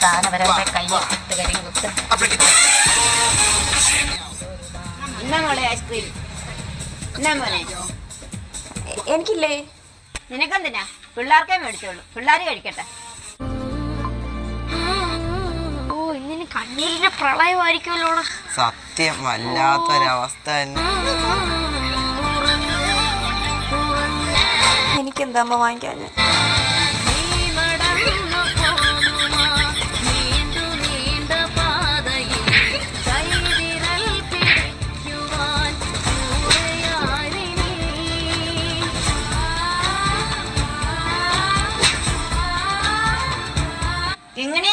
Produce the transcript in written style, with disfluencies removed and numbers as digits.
സ്ഥാനപരമായ കയ്യെടുത്ത് കരിയും കുത്ത്. എന്നാ മോളെ ഐസ്ക്രീം? എന്നാ മോനെ? എനിക്കില്ലേ? നിനക്കെന്തിനാ? പിള്ളേർക്കേ മേടിച്ചോളൂ, പിള്ളേർ കഴിക്കട്ടെ. ഓ ഇന്നിന് കണ്ണീരിന്റെ പ്രളയമായിരിക്കുമല്ലോ. സത്യം വല്ലാത്തൊരവസ്ഥ തന്നെ. എനിക്കെന്താ അമ്മ വാങ്ങിക്കാഞ്ഞ്? എങ്ങനെ